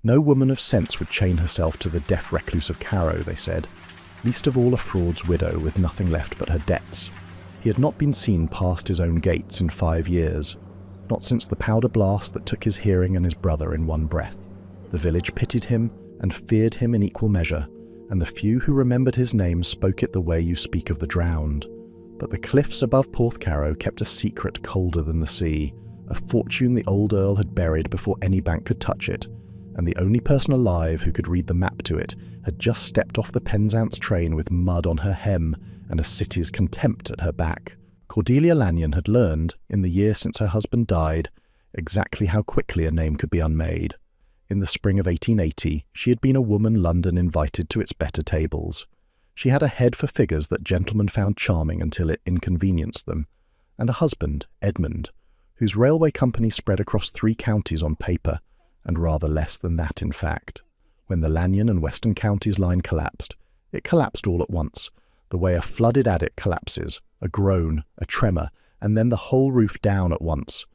No woman of sense would chain herself to the deaf recluse of Carrow, they said, least of all a fraud's widow with nothing left but her debts. He had not been seen past his own gates in 5 years, not since the powder blast that took his hearing and his brother in one breath. The village pitied him and feared him in equal measure, and the few who remembered his name spoke it the way you speak of the drowned. But the cliffs above Porthcarrow kept a secret colder than the sea, a fortune the old Earl had buried before any bank could touch it, and the only person alive who could read the map to it had just stepped off the Penzance train with mud on her hem and a city's contempt at her back. Cordelia Lanyon had learned, in the year since her husband died, exactly how quickly a name could be unmade. In the spring of 1880, she had been a woman London invited to its better tables. She had a head for figures that gentlemen found charming until it inconvenienced them, and a husband, Edmund, whose railway company spread across 3 counties on paper, and rather less than that in fact. When the Lanyon and Western Counties line collapsed, it collapsed all at once, the way a flooded attic collapses, a groan, a tremor, and then the whole roof down at once.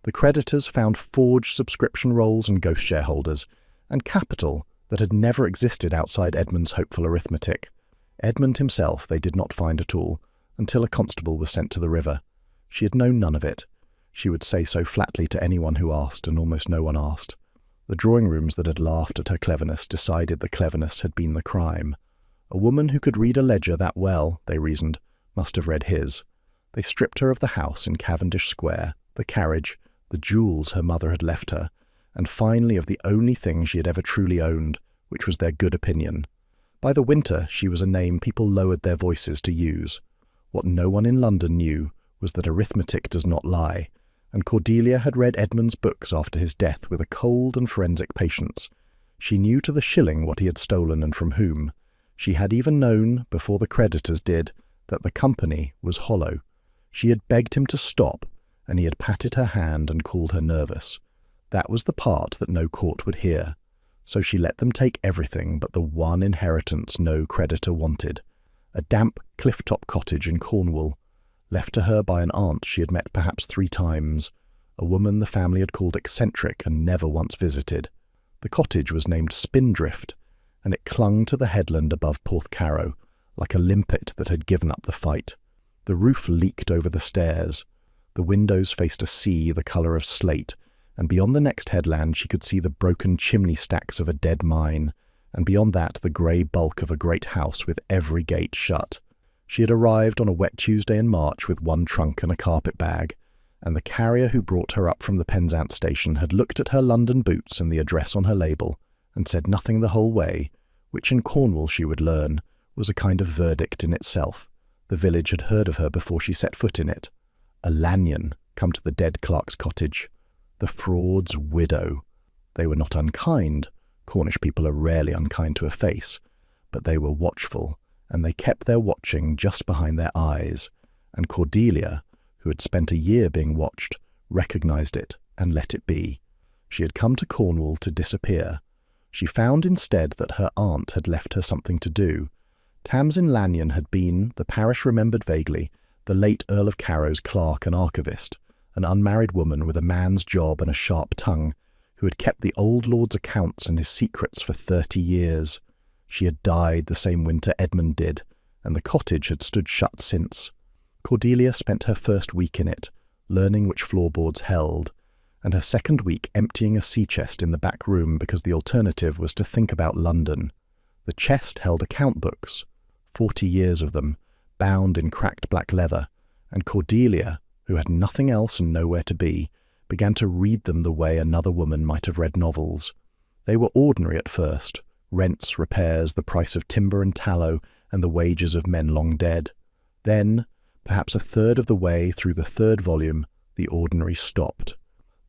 The creditors found forged subscription rolls and ghost shareholders, and capital that had never existed outside Edmund's hopeful arithmetic. Edmund himself they did not find at all, until a constable was sent to the river. She had known none of it. She would say so flatly to anyone who asked, and almost no one asked. The drawing-rooms that had laughed at her cleverness decided the cleverness had been the crime. A woman who could read a ledger that well, they reasoned, must have read his. They stripped her of the house in Cavendish Square, the carriage, the jewels her mother had left her, and finally of the only thing she had ever truly owned, which was their good opinion. By the winter she was a name people lowered their voices to use. What no one in London knew was that arithmetic does not lie, and Cordelia had read Edmund's books after his death with a cold and forensic patience. She knew to the shilling what he had stolen and from whom. She had even known, before the creditors did, that the company was hollow. She had begged him to stop, and he had patted her hand and called her nervous. That was the part that no court would hear. So she let them take everything but the one inheritance no creditor wanted, a damp cliff-top cottage in Cornwall, left to her by an aunt she had met perhaps 3 times, a woman the family had called eccentric and never once visited. The cottage was named Spindrift, and it clung to the headland above Porthcarrow, like a limpet that had given up the fight. The roof leaked over the stairs. The windows faced a sea the colour of slate, and beyond the next headland she could see the broken chimney stacks of a dead mine, and beyond that the grey bulk of a great house with every gate shut. She had arrived on a wet Tuesday in March with 1 trunk and a carpet bag, and the carrier who brought her up from the Penzance station had looked at her London boots and the address on her label, and said nothing the whole way, which in Cornwall she would learn was a kind of verdict in itself. The village had heard of her before she set foot in it. A Lanyon come to the dead clerk's cottage. The fraud's widow. They were not unkind. Cornish people are rarely unkind to a face, but they were watchful, and they kept their watching just behind their eyes, and Cordelia, who had spent a year being watched, recognized it and let it be. She had come to Cornwall to disappear. She found instead that her aunt had left her something to do. Tamsin Lanyon had been, the parish remembered vaguely, the late Earl of Carrow's clerk and archivist, an unmarried woman with a man's job and a sharp tongue, who had kept the old lord's accounts and his secrets for 30 years. She had died the same winter Edmund did, and the cottage had stood shut since. Cordelia spent her first week in it, learning which floorboards held, and her second week emptying a sea chest in the back room because the alternative was to think about London. The chest held account books, 40 years of them, bound in cracked black leather, and Cordelia, who had nothing else and nowhere to be, began to read them the way another woman might have read novels. They were ordinary at first, rents, repairs, the price of timber and tallow, and the wages of men long dead. Then, perhaps a third of the way through the 3rd volume, the ordinary stopped.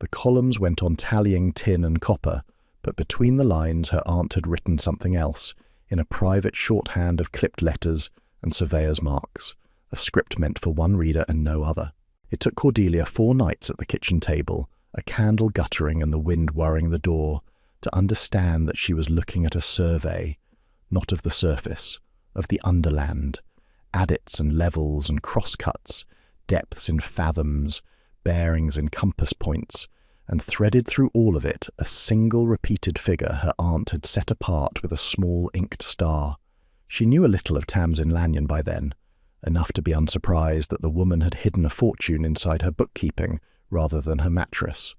The columns went on tallying tin and copper, but between the lines her aunt had written something else, in a private shorthand of clipped letters and surveyor's marks, a script meant for one reader and no other. It took Cordelia 4 nights at the kitchen table, a candle guttering and the wind worrying the door, to understand that she was looking at a survey, not of the surface, of the underland, adits and levels and crosscuts, depths in fathoms, bearings in compass points, and threaded through all of it a single repeated figure her aunt had set apart with a small inked star. She knew a little of Tamsin Lanyon by then, enough to be unsurprised that the woman had hidden a fortune inside her bookkeeping rather than her mattress.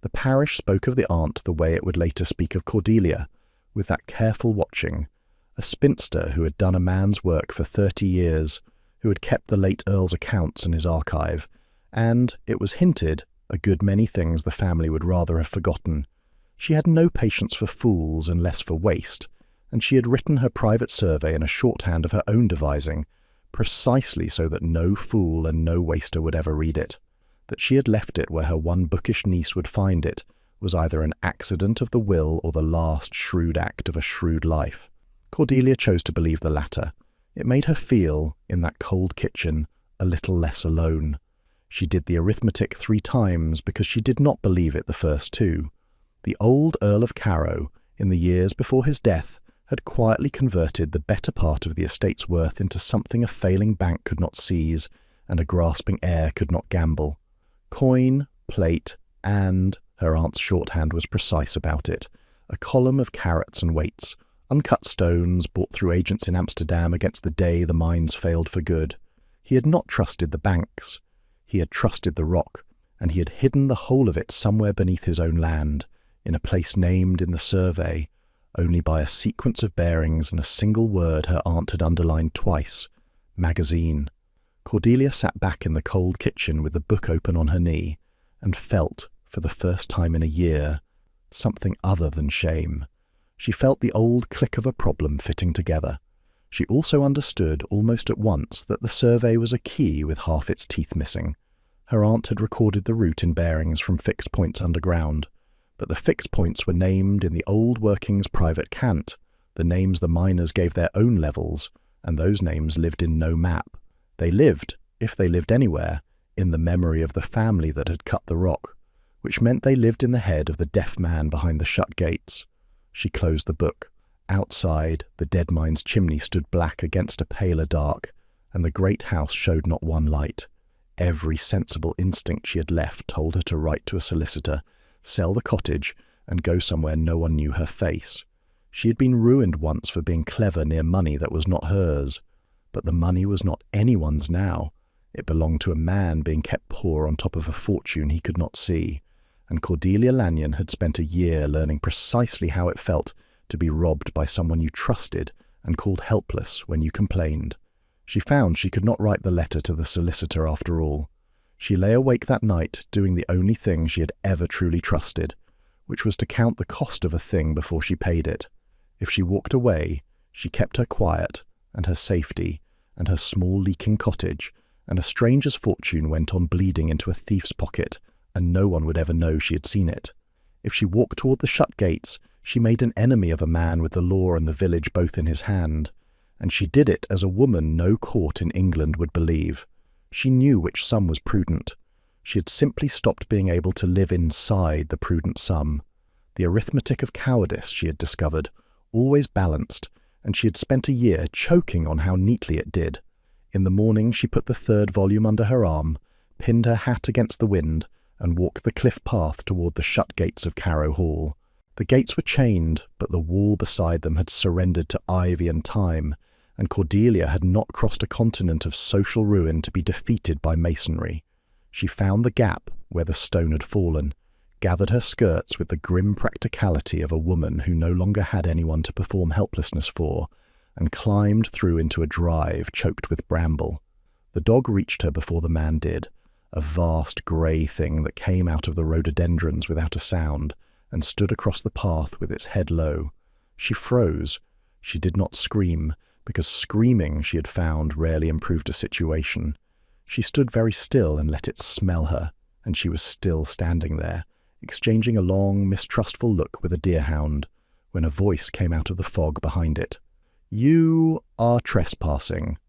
The parish spoke of the aunt the way it would later speak of Cordelia, with that careful watching, a spinster who had done a man's work for 30 years, who had kept the late Earl's accounts in his archive, and, it was hinted, a good many things the family would rather have forgotten. She had no patience for fools and less for waste, and she had written her private survey in a shorthand of her own devising, precisely so that no fool and no waster would ever read it. That she had left it where her one bookish niece would find it was either an accident of the will or the last shrewd act of a shrewd life. Cordelia chose to believe the latter. It made her feel, in that cold kitchen, a little less alone. She did the arithmetic 3 times because she did not believe it the first 2. The old Earl of Carrow, in the years before his death, had quietly converted the better part of the estate's worth into something a failing bank could not seize and a grasping heir could not gamble. Coin, plate, and, her aunt's shorthand was precise about it, a column of carats and weights, uncut stones bought through agents in Amsterdam against the day the mines failed for good. He had not trusted the banks. He had trusted the rock, and he had hidden the whole of it somewhere beneath his own land, in a place named in the survey, only by a sequence of bearings and a single word her aunt had underlined twice: magazine. Cordelia sat back in the cold kitchen with the book open on her knee, and felt, for the first time in a year, something other than shame. She felt the old click of a problem fitting together. She also understood almost at once that the survey was a key with half its teeth missing. Her aunt had recorded the route in bearings from fixed points underground, but the fixed points were named in the old workings private cant, the names the miners gave their own levels, and those names lived in no map. They lived, if they lived anywhere, in the memory of the family that had cut the rock, which meant they lived in the head of the deaf man behind the shut gates. She closed the book. Outside, the dead mine's chimney stood black against a paler dark, and the great house showed not one light. Every sensible instinct she had left told her to write to a solicitor, sell the cottage, and go somewhere no one knew her face. She had been ruined once for being clever near money that was not hers. But the money was not anyone's now. It belonged to a man being kept poor on top of a fortune he could not see, and Cordelia Lanyon had spent a year learning precisely how it felt to be robbed by someone you trusted and called helpless when you complained. She found she could not write the letter to the solicitor after all. She lay awake that night doing the only thing she had ever truly trusted, which was to count the cost of a thing before she paid it. If she walked away, she kept her quiet and her safety and her small leaking cottage, and a stranger's fortune went on bleeding into a thief's pocket, and no one would ever know she had seen it. If she walked toward the shut gates, she made an enemy of a man with the law and the village both in his hand, and she did it as a woman no court in England would believe. She knew which sum was prudent. She had simply stopped being able to live inside the prudent sum. The arithmetic of cowardice, she had discovered, always balanced, and she had spent a year choking on how neatly it did. In the morning she put the 3rd volume under her arm, pinned her hat against the wind, and walked the cliff path toward the shut gates of Carrow Hall. The gates were chained, but the wall beside them had surrendered to ivy and time, and Cordelia had not crossed a continent of social ruin to be defeated by masonry. She found the gap where the stone had fallen, gathered her skirts with the grim practicality of a woman who no longer had anyone to perform helplessness for, and climbed through into a drive choked with bramble. The dog reached her before the man did, a vast grey thing that came out of the rhododendrons without a sound, and stood across the path with its head low. She froze. She did not scream, because screaming, she had found, rarely improved a situation. She stood very still and let it smell her, and she was still standing there, exchanging a long, mistrustful look with a deerhound, when a voice came out of the fog behind it. "You are trespassing."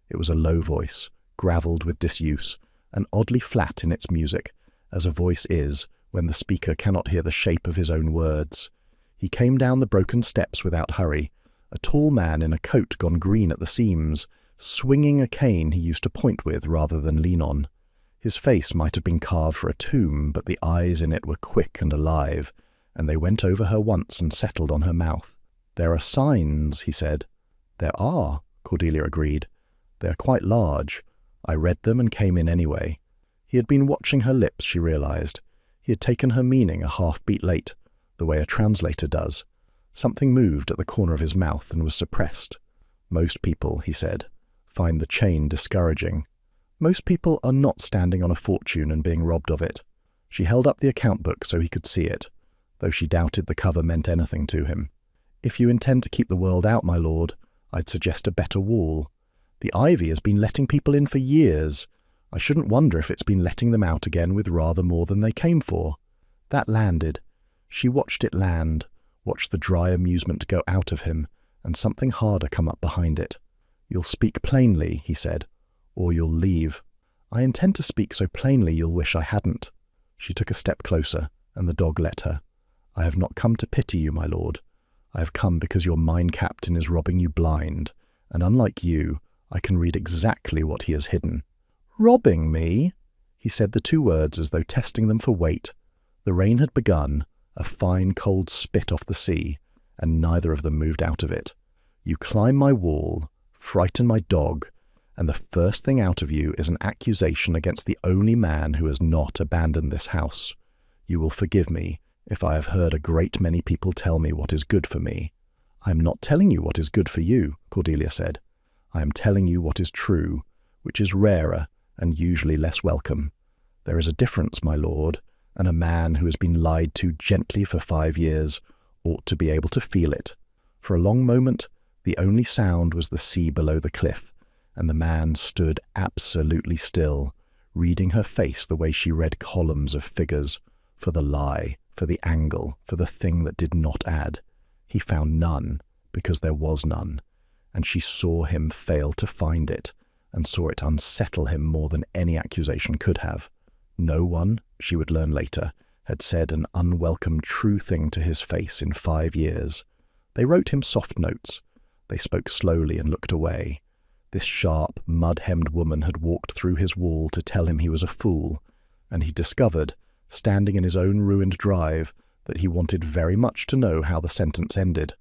It was a low voice, gravelled with disuse, and oddly flat in its music, as a voice is when the speaker cannot hear the shape of his own words. He came down the broken steps without hurry, a tall man in a coat gone green at the seams, swinging a cane he used to point with rather than lean on. His face might have been carved for a tomb, but the eyes in it were quick and alive, and they went over her once and settled on her mouth. "There are signs," he said. "There are," Cordelia agreed. "They are quite large. I read them and came in anyway." He had been watching her lips, she realized. He had taken her meaning a half-beat late, the way a translator does. Something moved at the corner of his mouth and was suppressed. "Most people," he said, "find the chain discouraging. Most people are not standing on a fortune and being robbed of it." She held up the account book so he could see it, though she doubted the cover meant anything to him. "If you intend to keep the world out, my lord, I'd suggest a better wall. The ivy has been letting people in for years. I shouldn't wonder if it's been letting them out again with rather more than they came for." That landed. She watched it land, watched the dry amusement go out of him, and something harder come up behind it. "You'll speak plainly," he said, "or you'll leave." "I intend to speak so plainly you'll wish I hadn't." She took a step closer, and the dog let her. "I have not come to pity you, my lord. I have come because your mine captain is robbing you blind, and unlike you, I can read exactly what he has hidden." "Robbing me?" He said the two words as though testing them for weight. The rain had begun, a fine cold spit off the sea, and neither of them moved out of it. "You climb my wall, frighten my dog, and the first thing out of you is an accusation against the only man who has not abandoned this house. You will forgive me if I have heard a great many people tell me what is good for me." "I am not telling you what is good for you," Cordelia said. "I am telling you what is true, which is rarer and usually less welcome. There is a difference, my lord, and a man who has been lied to gently for 5 years ought to be able to feel it." For a long moment, the only sound was the sea below the cliff, and the man stood absolutely still, reading her face the way she read columns of figures, for the lie, for the angle, for the thing that did not add. He found none, because there was none, and she saw him fail to find it, and saw it unsettle him more than any accusation could have. No one, she would learn later, had said an unwelcome true thing to his face in 5 years. They wrote him soft notes. They spoke slowly and looked away. This sharp, mud-hemmed woman had walked through his wall to tell him he was a fool, and he discovered, standing in his own ruined drive, that he wanted very much to know how the sentence ended.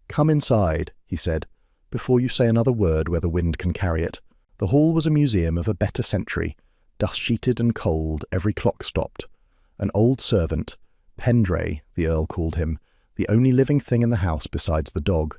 "Come inside," he said, "before you say another word where the wind can carry it." The hall was a museum of a better century, dust-sheeted and cold, every clock stopped. An old servant, Pendray, the Earl called him, the only living thing in the house besides the dog,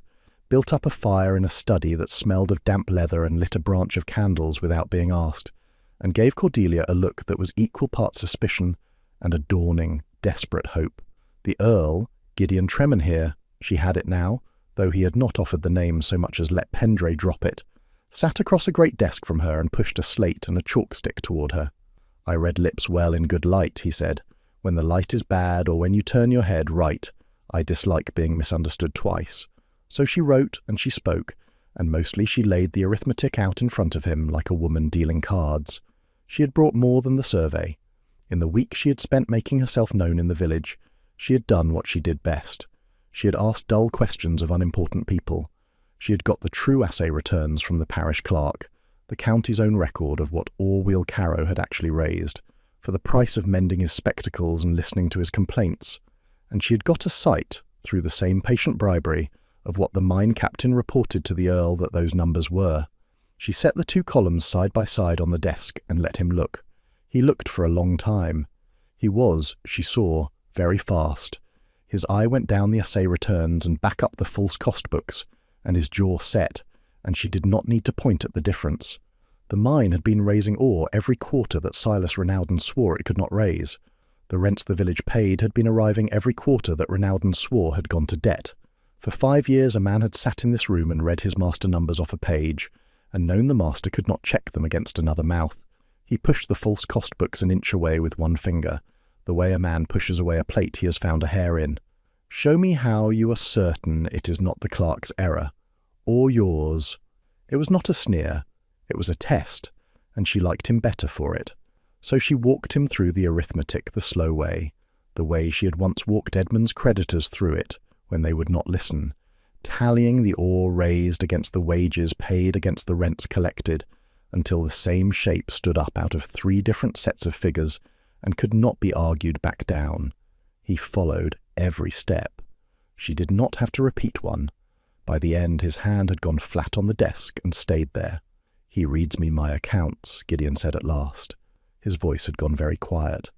built up a fire in a study that smelled of damp leather and lit a branch of candles without being asked, and gave Cordelia a look that was equal parts suspicion and a dawning, desperate hope. The Earl, Gideon Tremenhere, she had it now, though he had not offered the name so much as let Pendray drop it, sat across a great desk from her and pushed a slate and a chalk stick toward her. "I read lips well in good light," he said. "When the light is bad or when you turn your head right, I dislike being misunderstood twice." So she wrote and she spoke, and mostly she laid the arithmetic out in front of him like a woman dealing cards. She had brought more than the survey. In the week she had spent making herself known in the village, she had done what she did best. She had asked dull questions of unimportant people. She had got the true assay returns from the parish clerk, the county's own record of what Orwell Carrow had actually raised, for the price of mending his spectacles and listening to his complaints, and she had got a sight, through the same patient bribery, of what the mine captain reported to the Earl that those numbers were. She set the 2 columns side by side on the desk and let him look. He looked for a long time. He was, she saw, very fast. His eye went down the assay returns and back up the false cost books, and his jaw set, and she did not need to point at the difference. The mine had been raising ore every quarter that Silas Rinalden swore it could not raise. The rents the village paid had been arriving every quarter that Rinalden swore had gone to debt. For 5 years a man had sat in this room and read his master numbers off a page, and known the master could not check them against another mouth. He pushed the false cost books an inch away with one finger, the way a man pushes away a plate he has found a hair in. "Show me how you are certain it is not the clerk's error, or yours." It was not a sneer, it was a test, and she liked him better for it. So she walked him through the arithmetic the slow way, the way she had once walked Edmund's creditors through it, when they would not listen, tallying the ore raised against the wages paid against the rents collected, until the same shape stood up out of 3 different sets of figures and could not be argued back down. He followed every step. She did not have to repeat one. By the end, his hand had gone flat on the desk and stayed there. "He reads me my accounts," Gideon said at last. His voice had gone very quiet.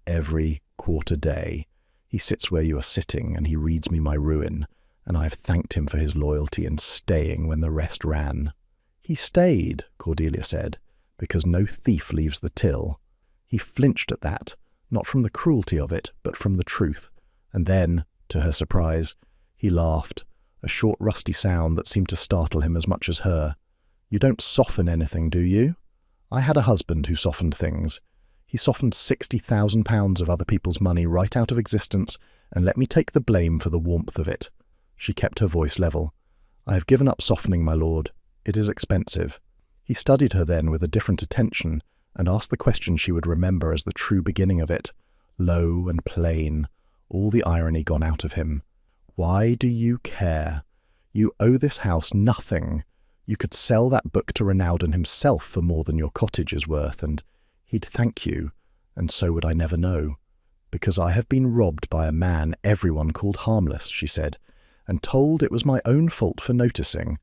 "Every quarter day. He sits where you are sitting, and he reads me my ruin, and I have thanked him for his loyalty in staying when the rest ran." "He stayed," Cordelia said, "because no thief leaves the till." He flinched at that, not from the cruelty of it, but from the truth, and then, to her surprise, he laughed, a short rusty sound that seemed to startle him as much as her. "You don't soften anything, do you? I had a husband who softened things. He softened £60,000 of other people's money right out of existence and let me take the blame for the warmth of it." She kept her voice level. "I have given up softening, my lord. It is expensive." He studied her then with a different attention and asked the question she would remember as the true beginning of it, low and plain, all the irony gone out of him. "Why do you care? You owe this house nothing. You could sell that book to Ronalden himself for more than your cottage is worth, and he'd thank you, and so would I never know. Because I have been robbed by a man everyone called harmless," she said, "and told it was my own fault for noticing.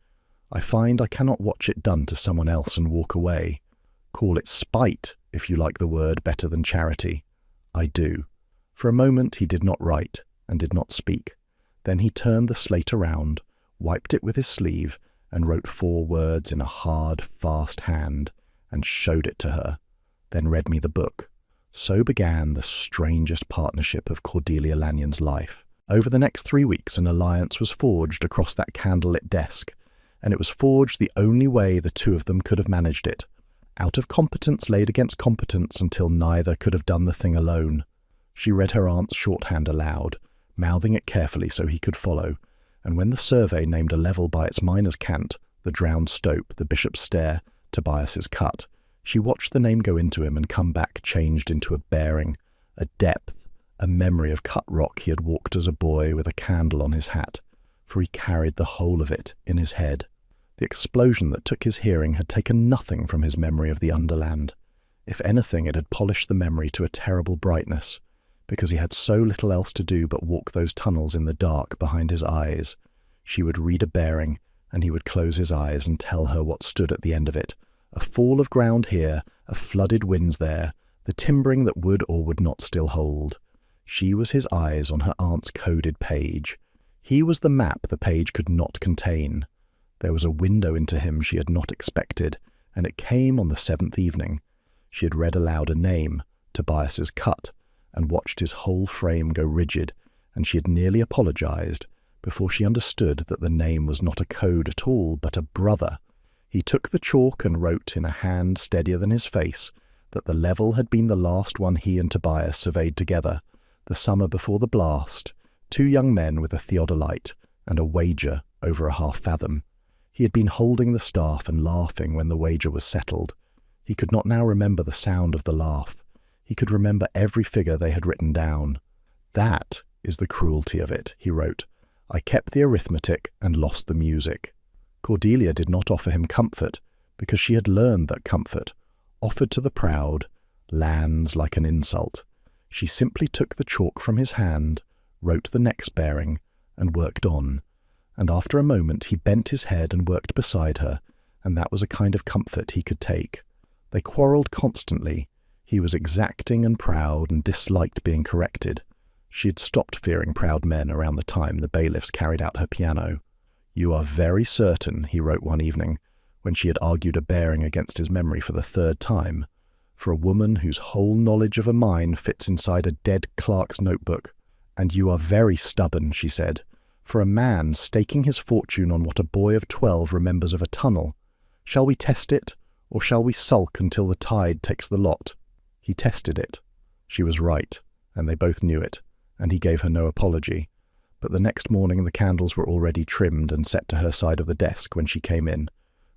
I find I cannot watch it done to someone else and walk away. Call it spite, if you like the word better than charity. I do." For a moment he did not write, and did not speak. Then he turned the slate around, wiped it with his sleeve, and wrote 4 words in a hard, fast hand, and showed it to her, then read me the book. So began the strangest partnership of Cordelia Lanyon's life. Over the next 3 weeks an alliance was forged across that candlelit desk, and it was forged the only way the 2 of them could have managed it, out of competence laid against competence until neither could have done the thing alone. She read her aunt's shorthand aloud, mouthing it carefully so he could follow, and when the survey named a level by its miner's cant, the drowned stope, the bishop's stair, Tobias's cut, she watched the name go into him and come back changed into a bearing, a depth, a memory of cut rock he had walked as a boy with a candle on his hat, for he carried the whole of it in his head. The explosion that took his hearing had taken nothing from his memory of the underland. If anything, it had polished the memory to a terrible brightness, because he had so little else to do but walk those tunnels in the dark behind his eyes. She would read a bearing, and he would close his eyes and tell her what stood at the end of it. A fall of ground here, a flooded winds there, the timbering that would or would not still hold. She was his eyes on her aunt's coded page. He was the map the page could not contain. There was a window into him she had not expected, and it came on the 7th evening. She had read aloud a name, Tobias's cut, and watched his whole frame go rigid, and she had nearly apologized before she understood that the name was not a code at all, but a brother. He took the chalk and wrote in a hand steadier than his face that the level had been the last one he and Tobias surveyed together, the summer before the blast, 2 young men with a theodolite and a wager over a 1/2 fathom. He had been holding the staff and laughing when the wager was settled. He could not now remember the sound of the laugh. He could remember every figure they had written down. "That is the cruelty of it," he wrote. "I kept the arithmetic and lost the music." Cordelia did not offer him comfort, because she had learned that comfort, offered to the proud, lands like an insult. She simply took the chalk from his hand, wrote the next bearing, and worked on. And after a moment he bent his head and worked beside her, and that was a kind of comfort he could take. They quarrelled constantly. He was exacting and proud and disliked being corrected. She had stopped fearing proud men around the time the bailiffs carried out her piano. "You are very certain," he wrote one evening, when she had argued a bearing against his memory for the 3rd time, "for a woman whose whole knowledge of a mine fits inside a dead clerk's notebook. And you are very stubborn," she said, "for a man staking his fortune on what a boy of 12 remembers of a tunnel. Shall we test it, or shall we sulk until the tide takes the lot?" He tested it. She was right, and they both knew it, and he gave her no apology. But the next morning the candles were already trimmed and set to her side of the desk when she came in,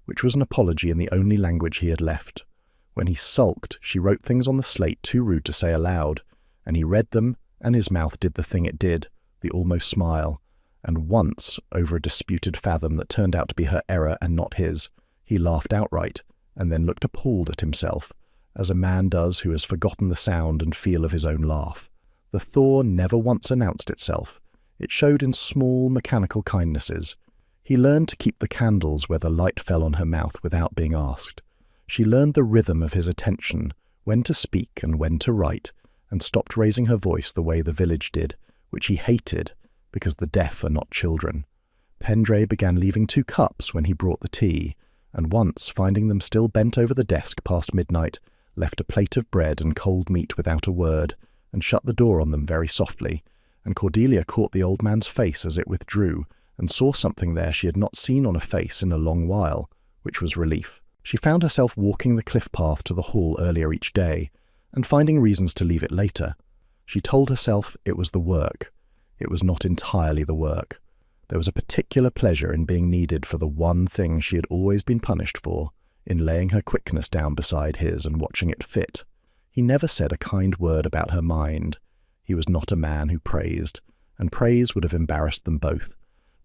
which was an apology in the only language he had left. When he sulked, she wrote things on the slate too rude to say aloud, and he read them, and his mouth did the thing it did, the almost smile, and once, over a disputed fathom that turned out to be her error and not his, he laughed outright, and then looked appalled at himself, as a man does who has forgotten the sound and feel of his own laugh. The thaw never once announced itself. It showed in small, mechanical kindnesses. He learned to keep the candles where the light fell on her mouth without being asked. She learned the rhythm of his attention, when to speak and when to write, and stopped raising her voice the way the village did, which he hated, because the deaf are not children. Pendray began leaving 2 cups when he brought the tea, and once, finding them still bent over the desk past midnight, left a plate of bread and cold meat without a word, and shut the door on them very softly, and Cordelia caught the old man's face as it withdrew, and saw something there she had not seen on a face in a long while, which was relief. She found herself walking the cliff path to the hall earlier each day, and finding reasons to leave it later. She told herself it was the work. It was not entirely the work. There was a particular pleasure in being needed for the one thing she had always been punished for, in laying her quickness down beside his and watching it fit. He never said a kind word about her mind. He was not a man who praised, and praise would have embarrassed them both.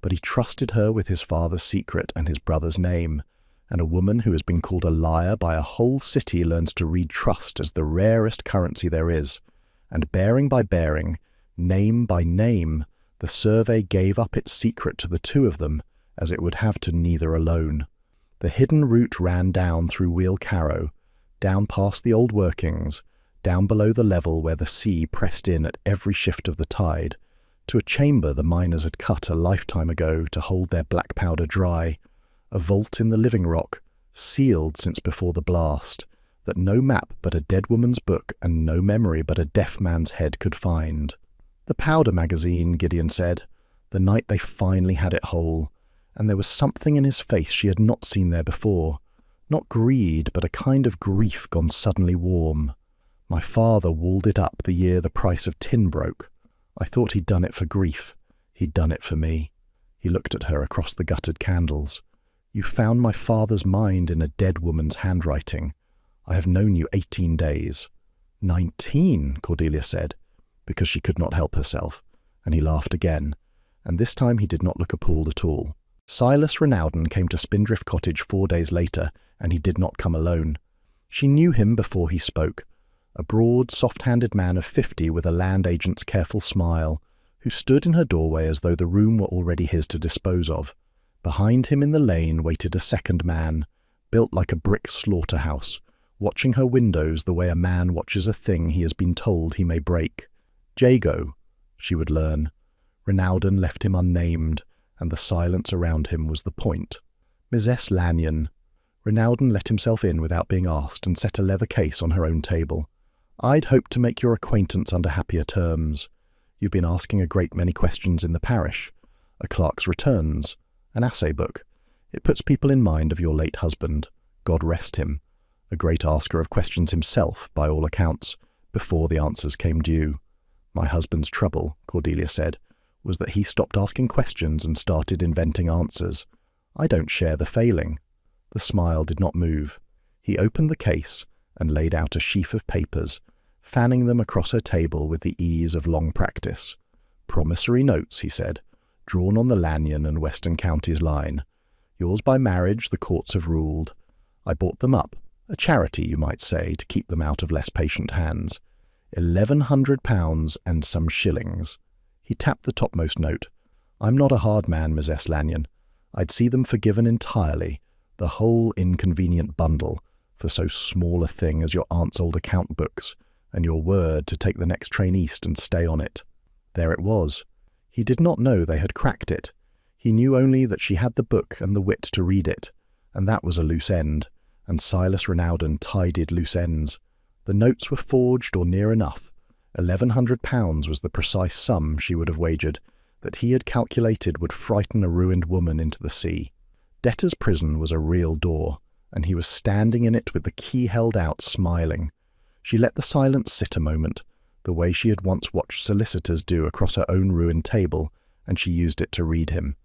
But he trusted her with his father's secret and his brother's name, and a woman who has been called a liar by a whole city learns to read trust as the rarest currency there is. And bearing by bearing, name by name, the survey gave up its secret to the 2 of them, as it would have to neither alone. The hidden route ran down through Wheel Carrow, down past the old workings, down below the level where the sea pressed in at every shift of the tide, to a chamber the miners had cut a lifetime ago to hold their black powder dry, a vault in the living rock, sealed since before the blast, that no map but a dead woman's book and no memory but a deaf man's head could find. The powder magazine, Gideon said, the night they finally had it whole, and there was something in his face she had not seen there before. Not greed, but a kind of grief gone suddenly warm. My father walled it up the year the price of tin broke. I thought he'd done it for grief. He'd done it for me. He looked at her across the guttered candles. You found my father's mind in a dead woman's handwriting. I have known you 18 days. 19, Cordelia said, because she could not help herself, and he laughed again, and this time he did not look appalled at all. Silas Renaudin came to Spindrift Cottage 4 days later, and he did not come alone. She knew him before he spoke, a broad, soft-handed man of 50 with a land agent's careful smile, who stood in her doorway as though the room were already his to dispose of. Behind him in the lane waited a second man, built like a brick slaughterhouse, watching her windows the way a man watches a thing he has been told he may break. Jago, she would learn. Renaudin left him unnamed, and the silence around him was the point. Mrs. Lanyon. Renaudin let himself in without being asked and set a leather case on her own table. I'd hoped to make your acquaintance under happier terms. You've been asking a great many questions in the parish. A clerk's returns. An assay book. It puts people in mind of your late husband. God rest him. A great asker of questions himself, by all accounts, before the answers came due. My husband's trouble, Cordelia said, was that he stopped asking questions and started inventing answers. I don't share the failing. The smile did not move. He opened the case and laid out a sheaf of papers, fanning them across her table with the ease of long practice. Promissory notes, he said, drawn on the Lanyon and Western Counties line. Yours by marriage, the courts have ruled. I bought them up, a charity, you might say, to keep them out of less patient hands. £1,100 and some shillings. He tapped the topmost note. I'm not a hard man, Mrs. Lanyon. I'd see them forgiven entirely, the whole inconvenient bundle, for so small a thing as your aunt's old account books, and your word to take the next train east and stay on it. There it was. He did not know they had cracked it. He knew only that she had the book and the wit to read it, and that was a loose end, and Silas Renaudin tidied loose ends. The notes were forged or near enough. £1,100 was the precise sum she would have wagered, that he had calculated would frighten a ruined woman into the sea. Debtor's prison was a real door, and he was standing in it with the key held out, smiling. She let the silence sit a moment, the way she had once watched solicitors do across her own ruined table, and she used it to read him.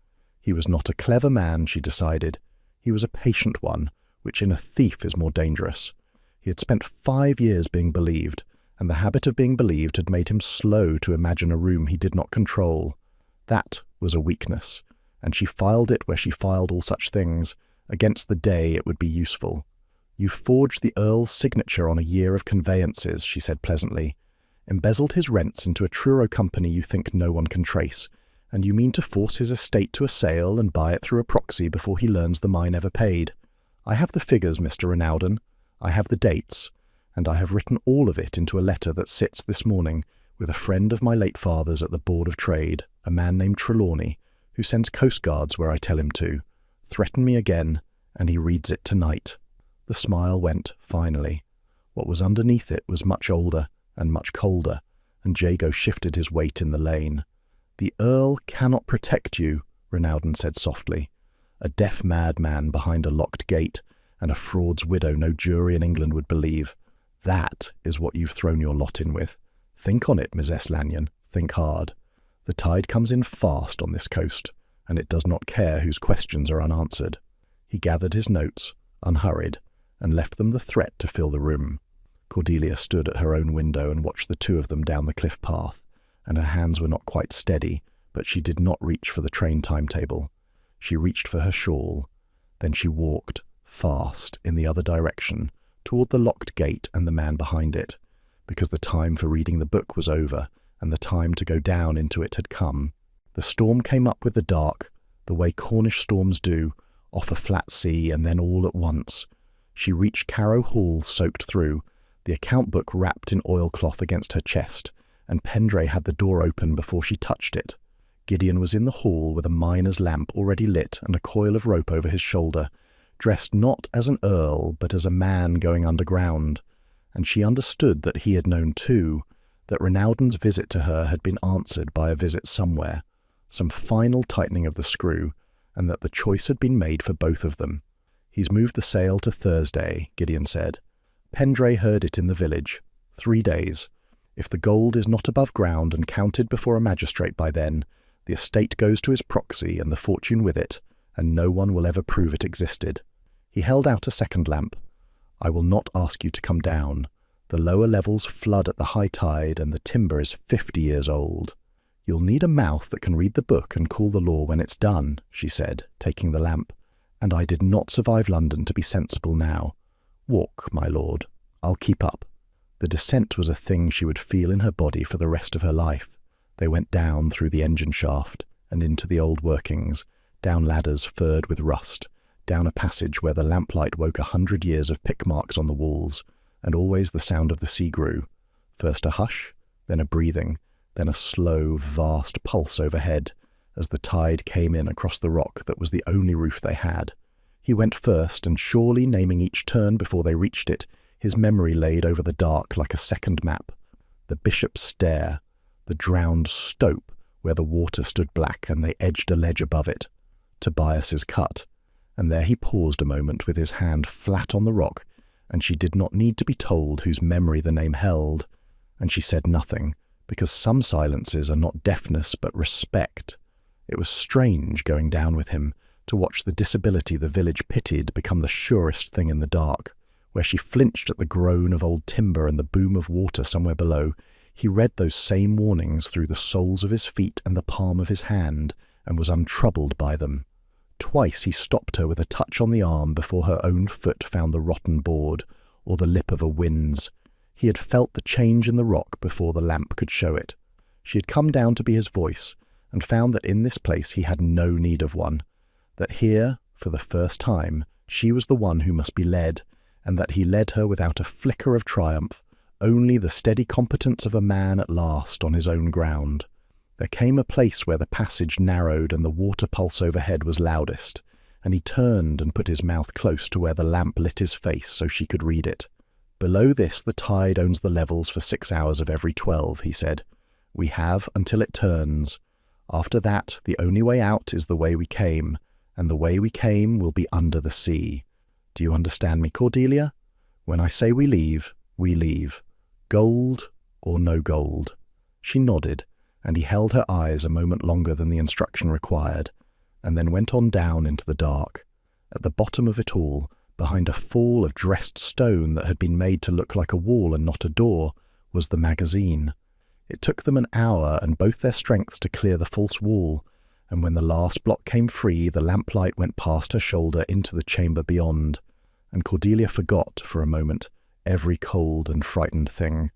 He was not a clever man, she decided. He was a patient one, which in a thief is more dangerous. He had spent 5 years being believed, and the habit of being believed had made him slow to imagine a room he did not control. That was a weakness, and she filed it where she filed all such things, against the day it would be useful. "You forged the Earl's signature on a year of conveyances," she said pleasantly. "Embezzled his rents into a Truro company you think no one can trace, and you mean to force his estate to a sale and buy it through a proxy before he learns the mine ever paid. I have the figures, Mr. Renaudin. I have the dates, and I have written all of it into a letter that sits this morning with a friend of my late father's at the Board of Trade, a man named Trelawney, who sends coastguards where I tell him to. Threaten me again, and he reads it tonight." The smile went, finally. What was underneath it was much older and much colder, and Jago shifted his weight in the lane. "The Earl cannot protect you," Renaudin said softly. "A deaf madman behind a locked gate, and a fraud's widow no jury in England would believe. That is what you've thrown your lot in with. Think on it, Mrs. Lanyon, think hard. The tide comes in fast on this coast, and it does not care whose questions are unanswered." He gathered his notes, unhurried, and left them the threat to fill the room. Cordelia stood at her own window and watched the two of them down the cliff path, and her hands were not quite steady, but she did not reach for the train timetable. She reached for her shawl. Then she walked, fast, in the other direction, toward the locked gate and the man behind it, because the time for reading the book was over, and the time to go down into it had come. The storm came up with the dark, the way Cornish storms do, off a flat sea, and then all at once. She reached Carrow Hall soaked through, the account book wrapped in oilcloth against her chest, and Pendray had the door open before she touched it. Gideon was in the hall with a miner's lamp already lit and a coil of rope over his shoulder, dressed not as an earl but as a man going underground, and she understood that he had known too, that Renaudin's visit to her had been answered by a visit somewhere, some final tightening of the screw, and that the choice had been made for both of them. "He's moved the sale to Thursday," Gideon said. "Pendray heard it in the village. 3 days. If the gold is not above ground and counted before a magistrate by then, the estate goes to his proxy and the fortune with it, and no one will ever prove it existed." He held out a second lamp. "I will not ask you to come down. The lower levels flood at the high tide, and the timber is 50 years old. You'll need a mouth that can read the book and call the law when it's done," she said, taking the lamp. "And I did not survive London to be sensible now. Walk, my lord. I'll keep up." The descent was a thing she would feel in her body for the rest of her life. They went down through the engine shaft and into the old workings, down ladders furred with rust, down a passage where the lamplight woke 100 years of pick marks on the walls, and always the sound of the sea grew. First a hush, then a breathing, then a slow, vast pulse overhead, as the tide came in across the rock that was the only roof they had. He went first, and surely naming each turn before they reached it, his memory laid over the dark like a second map. The Bishop's Stair, the drowned stope where the water stood black and they edged a ledge above it, Tobias's Cut, and there he paused a moment with his hand flat on the rock, and she did not need to be told whose memory the name held, and she said nothing, because some silences are not deafness but respect. It was strange going down with him, to watch the disability the village pitied become the surest thing in the dark. Where she flinched at the groan of old timber and the boom of water somewhere below, he read those same warnings through the soles of his feet and the palm of his hand, and was untroubled by them. Twice he stopped her with a touch on the arm before her own foot found the rotten board, or the lip of a whins. He had felt the change in the rock before the lamp could show it. She had come down to be his voice, and found that in this place he had no need of one, that here, for the first time, she was the one who must be led, and that he led her without a flicker of triumph, only the steady competence of a man at last on his own ground. There came a place where the passage narrowed and the water pulse overhead was loudest, and he turned and put his mouth close to where the lamp lit his face so she could read it. "Below this the tide owns the levels for 6 hours of every 12, he said. "We have until it turns. After that, the only way out is the way we came, and the way we came will be under the sea. Do you understand me, Cordelia? When I say we leave, we leave. Gold or no gold." She nodded, and he held her eyes a moment longer than the instruction required, and then went on down into the dark. At the bottom of it all, behind a fall of dressed stone that had been made to look like a wall and not a door, was the magazine. It took them an hour and both their strengths to clear the false wall, and when the last block came free, the lamplight went past her shoulder into the chamber beyond, and Cordelia forgot, for a moment, every cold and frightened thing.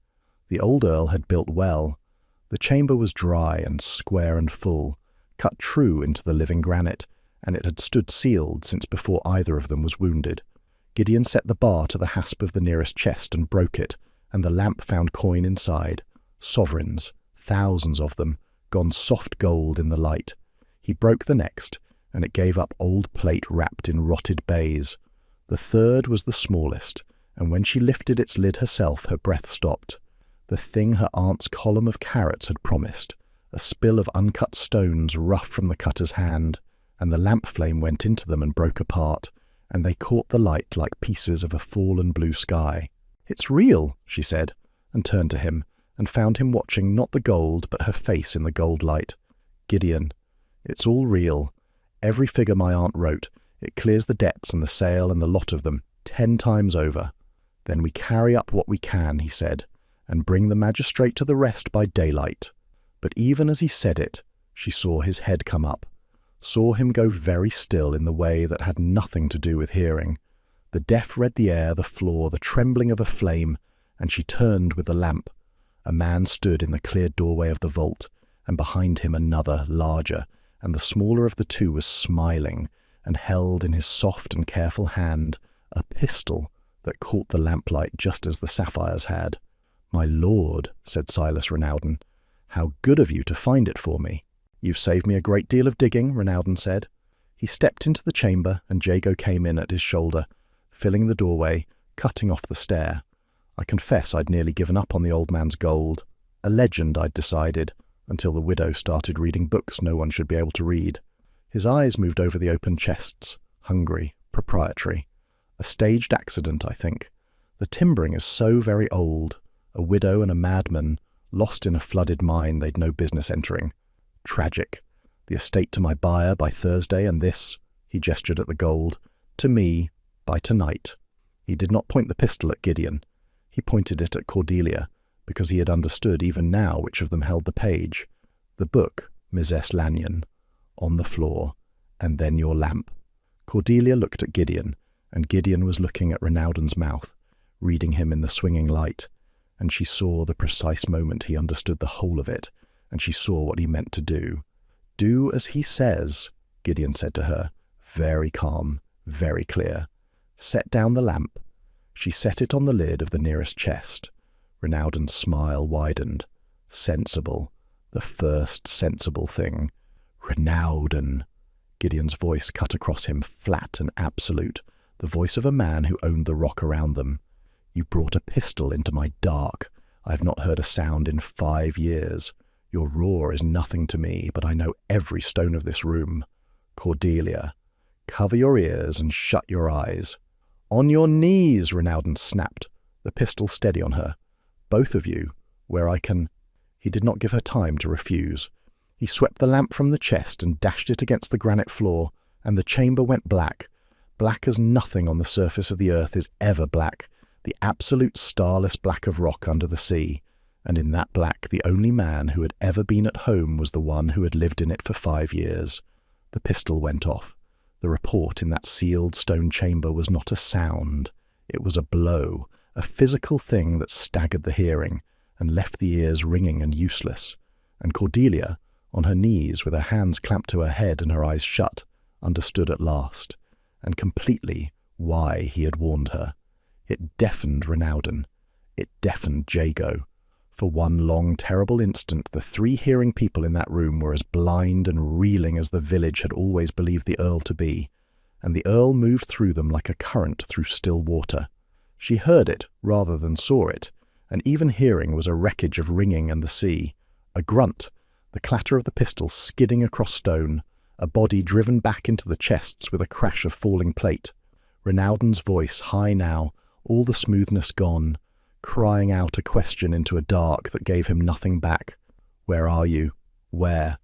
The old Earl had built well. The chamber was dry and square and full, cut true into the living granite, and it had stood sealed since before either of them was wounded. Gideon set the bar to the hasp of the nearest chest and broke it, and the lamp found coin inside, sovereigns, thousands of them, gone soft gold in the light. He broke the next, and it gave up old plate wrapped in rotted baize. The third was the smallest, and when she lifted its lid herself, her breath stopped. The thing her aunt's column of carrots had promised, a spill of uncut stones rough from the cutter's hand, and the lamp flame went into them and broke apart, and they caught the light like pieces of a fallen blue sky. "It's real," she said, and turned to him, and found him watching not the gold but her face in the gold light. "Gideon, it's all real. Every figure my aunt wrote. It clears the debts and the sale and the lot of them 10 times over. Then we carry up what we can," he said, "and bring the magistrate to the rest by daylight." But even as he said it, she saw his head come up, saw him go very still in the way that had nothing to do with hearing. The deaf read the air, the floor, the trembling of a flame, and she turned with the lamp. A man stood in the clear doorway of the vault, and behind him another, larger, and the smaller of the two was smiling, and held in his soft and careful hand a pistol that caught the lamplight just as the sapphires had. "My lord," said Silas Renaudin, "how good of you to find it for me." "You've saved me a great deal of digging," Renaudin said. He stepped into the chamber, and Jago came in at his shoulder, filling the doorway, cutting off the stair. I confess I'd nearly given up on the old man's gold. A legend, I'd decided, until the widow started reading books no one should be able to read. His eyes moved over the open chests, hungry, proprietary. A staged accident, I think. The timbering is so very old. A widow and a madman, lost in a flooded mine they'd no business entering. Tragic. The estate to my buyer by Thursday, and this, he gestured at the gold, to me by tonight. He did not point the pistol at Gideon. He pointed it at Cordelia, because he had understood even now which of them held the page. The book, Mrs. Lanyon, on the floor, and then your lamp. Cordelia looked at Gideon, and Gideon was looking at Renaudin's mouth, reading him in the swinging light, and she saw the precise moment he understood the whole of it, and she saw what he meant to do. "Do as he says," Gideon said to her, very calm, very clear. "Set down the lamp." She set it on the lid of the nearest chest. Renaudin's smile widened. Sensible. The first sensible thing. "Renaudin!" Gideon's voice cut across him, flat and absolute, the voice of a man who owned the rock around them. "You brought a pistol into my dark. I have not heard a sound in 5 years. Your roar is nothing to me, but I know every stone of this room. Cordelia, cover your ears and shut your eyes." "On your knees," Renaudin snapped, the pistol steady on her. "Both of you, where I can—" He did not give her time to refuse. He swept the lamp from the chest and dashed it against the granite floor, and the chamber went black, black as nothing on the surface of the earth is ever black, the absolute starless black of rock under the sea. And in that black the only man who had ever been at home was the one who had lived in it for 5 years. The pistol went off. The report in that sealed stone chamber was not a sound. It was a blow, a physical thing that staggered the hearing and left the ears ringing and useless. And Cordelia, on her knees with her hands clamped to her head and her eyes shut, understood at last, and completely, why he had warned her. It deafened Renaudin. It deafened Jago. For one long, terrible instant, the 3 hearing people in that room were as blind and reeling as the village had always believed the Earl to be, and the Earl moved through them like a current through still water. She heard it rather than saw it, and even hearing was a wreckage of ringing and the sea. A grunt, the clatter of the pistol skidding across stone, a body driven back into the chests with a crash of falling plate. Renaudin's voice, high now, all the smoothness gone, crying out a question into a dark that gave him nothing back. "Where are you? Where?"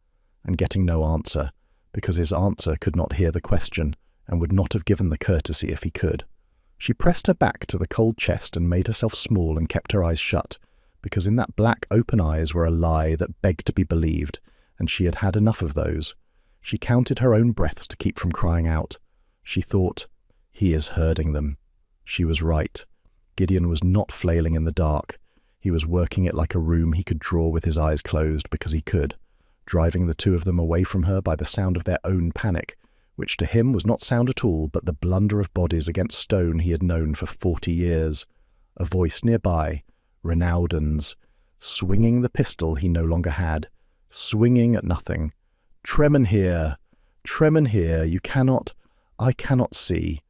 And getting no answer, because his answer could not hear the question, and would not have given the courtesy if he could. She pressed her back to the cold chest and made herself small and kept her eyes shut, because in that black open eyes were a lie that begged to be believed, and she had had enough of those. She counted her own breaths to keep from crying out. She thought, "He is herding them. She was right. Gideon was not flailing in the dark. He was working it like a room he could draw with his eyes closed because he could, driving the two of them away from her by the sound of their own panic, which to him was not sound at all but the blunder of bodies against stone he had known for 40 years. A voice nearby, Renaudin's, swinging the pistol he no longer had, swinging at nothing. "Tremen here! Tremen here! You cannot— I cannot see."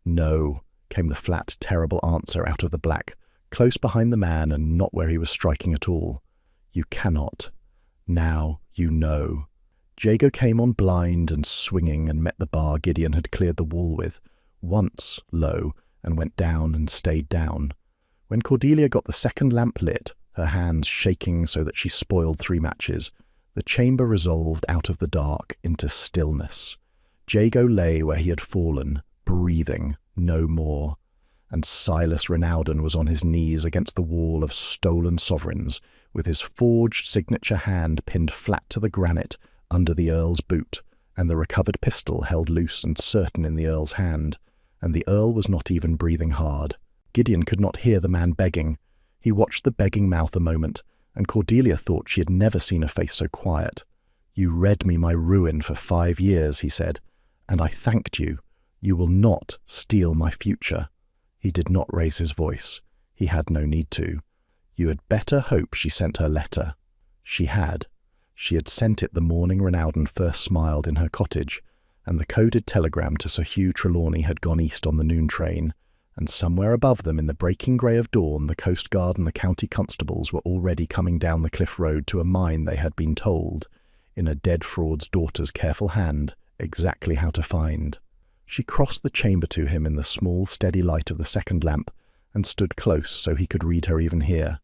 "No," came the flat, terrible answer out of the black, close behind the man and not where he was striking at all. "You cannot. Now you know." Jago came on blind and swinging and met the bar Gideon had cleared the wall with, once low, and went down and stayed down. When Cordelia got the second lamp lit, her hands shaking so that she spoiled 3 matches, the chamber resolved out of the dark into stillness. Jago lay where he had fallen, breathing no more, and Silas Renaudin was on his knees against the wall of stolen sovereigns, with his forged signature hand pinned flat to the granite under the Earl's boot, and the recovered pistol held loose and certain in the Earl's hand, and the Earl was not even breathing hard. Gideon could not hear the man begging. He watched the begging mouth a moment, and Cordelia thought she had never seen a face so quiet. "You read me my ruin for 5 years," he said, "and I thanked you. You will not steal my future." He did not raise his voice. He had no need to. You had better hope she sent her letter. She had. She had sent it the morning Renaudin first smiled in her cottage, and the coded telegram to Sir Hugh Trelawney had gone east on the noon train, and somewhere above them in the breaking grey of dawn the Coast Guard and the county constables were already coming down the cliff road to a mine they had been told, in a dead fraud's daughter's careful hand, exactly how to find. She crossed the chamber to him in the small, steady light of the second lamp, and stood close so he could read her even here.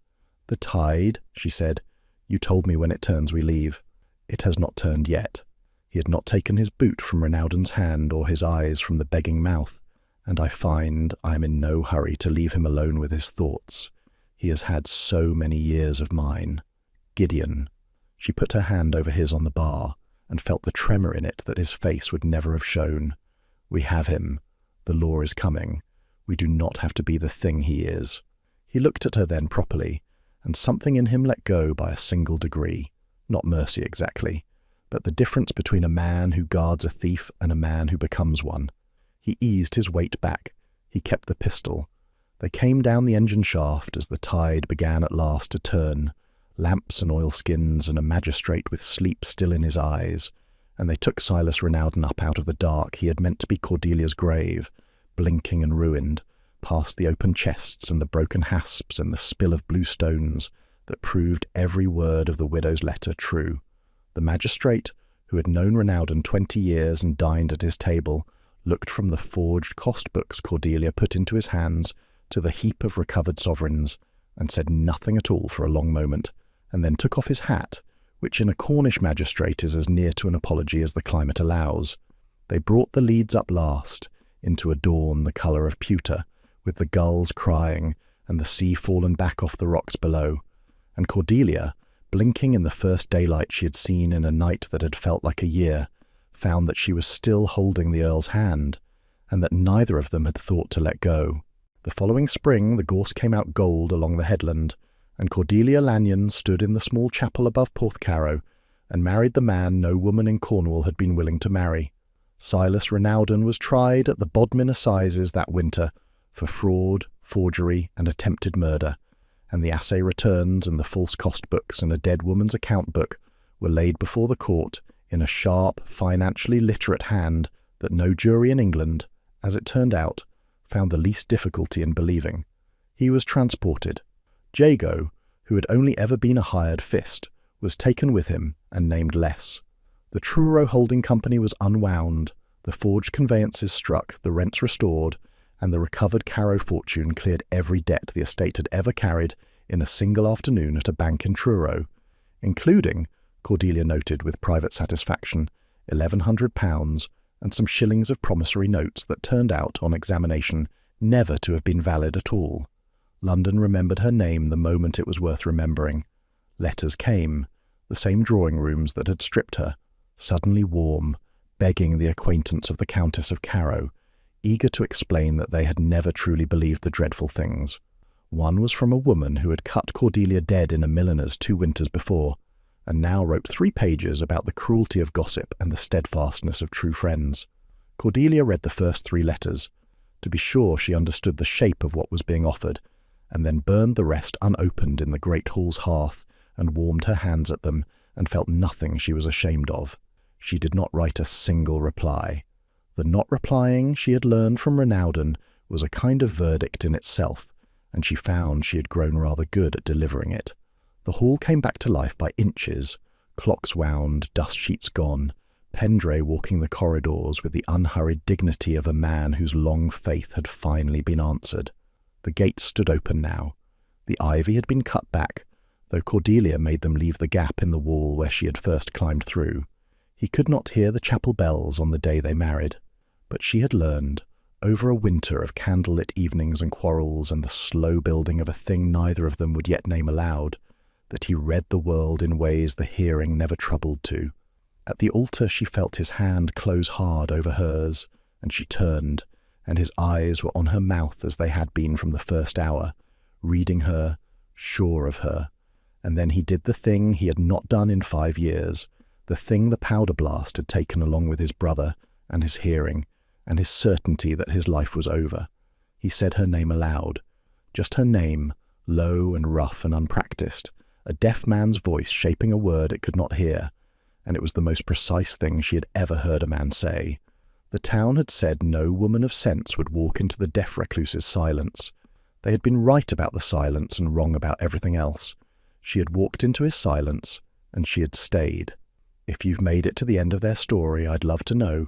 "The tide," she said. "You told me when it turns we leave. It has not turned yet." He had not taken his boot from Renaudin's hand or his eyes from the begging mouth, and I find I am in no hurry to leave him alone with his thoughts. He has had so many years of mine. Gideon. She put her hand over his on the bar, and felt the tremor in it that his face would never have shown. "We have him. The law is coming. We do not have to be the thing he is." He looked at her then properly, and something in him let go by a single degree. Not mercy exactly, but the difference between a man who guards a thief and a man who becomes one. He eased his weight back. He kept the pistol. They came down the engine shaft as the tide began at last to turn, lamps and oilskins and a magistrate with sleep still in his eyes, and they took Silas Renaudin up out of the dark he had meant to be Cordelia's grave, blinking and ruined, past the open chests and the broken hasps and the spill of blue stones that proved every word of the widow's letter true. The magistrate, who had known Renaudin 20 years and dined at his table, looked from the forged cost books Cordelia put into his hands to the heap of recovered sovereigns, and said nothing at all for a long moment, and then took off his hat, which in a Cornish magistrate is as near to an apology as the climate allows. They brought the leads up last, into a dawn the colour of pewter, with the gulls crying and the sea fallen back off the rocks below, and Cordelia, blinking in the first daylight she had seen in a night that had felt like a year, found that she was still holding the Earl's hand, and that neither of them had thought to let go. The following spring the gorse came out gold along the headland, and Cordelia Lanyon stood in the small chapel above Porthcarrow, and married the man no woman in Cornwall had been willing to marry. Silas Renaudin was tried at the Bodmin Assizes that winter for fraud, forgery, and attempted murder, and the assay returns and the false cost books and a dead woman's account book were laid before the court in a sharp, financially literate hand that no jury in England, as it turned out, found the least difficulty in believing. He was transported. Jago, who had only ever been a hired fist, was taken with him and named less. The Truro Holding Company was unwound, the forged conveyances struck, the rents restored, and the recovered Carrow fortune cleared every debt the estate had ever carried in a single afternoon at a bank in Truro, including, Cordelia noted with private satisfaction, £1,100 and some shillings of promissory notes that turned out, on examination, never to have been valid at all. London remembered her name the moment it was worth remembering. Letters came, the same drawing rooms that had stripped her, suddenly warm, begging the acquaintance of the Countess of Carrow, eager to explain that they had never truly believed the dreadful things. One was from a woman who had cut Cordelia dead in a milliner's 2 winters before, and now wrote 3 pages about the cruelty of gossip and the steadfastness of true friends. Cordelia read the first 3 letters, to be sure she understood the shape of what was being offered, and then burned the rest unopened in the great hall's hearth, and warmed her hands at them, and felt nothing she was ashamed of. She did not write a single reply. The not replying, she had learned from Renaudin, was a kind of verdict in itself, and she found she had grown rather good at delivering it. The hall came back to life by inches, clocks wound, dust sheets gone, Pendray walking the corridors with the unhurried dignity of a man whose long faith had finally been answered. The gates stood open now. The ivy had been cut back, though Cordelia made them leave the gap in the wall where she had first climbed through. He could not hear the chapel bells on the day they married, but she had learned, over a winter of candlelit evenings and quarrels and the slow building of a thing neither of them would yet name aloud, that he read the world in ways the hearing never troubled to. At the altar she felt his hand close hard over hers, and she turned, and his eyes were on her mouth as they had been from the first hour, reading her, sure of her. And then he did the thing he had not done in 5 years, the thing the powder blast had taken along with his brother, and his hearing, and his certainty that his life was over. He said her name aloud, just her name, low and rough and unpractised, a deaf man's voice shaping a word it could not hear, and it was the most precise thing she had ever heard a man say. The town had said no woman of sense would walk into the deaf recluse's silence. They had been right about the silence and wrong about everything else. She had walked into his silence, and she had stayed. If you've made it to the end of their story, I'd love to know,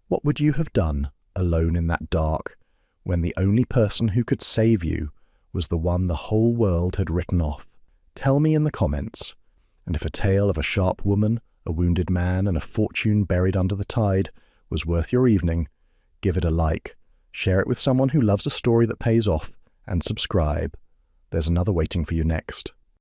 what would you have done, alone in that dark, when the only person who could save you was the one the whole world had written off? Tell me in the comments. And if a tale of a sharp woman, a wounded man, and a fortune buried under the tide was worth your evening, give it a like, share it with someone who loves a story that pays off, and subscribe. There's another waiting for you next.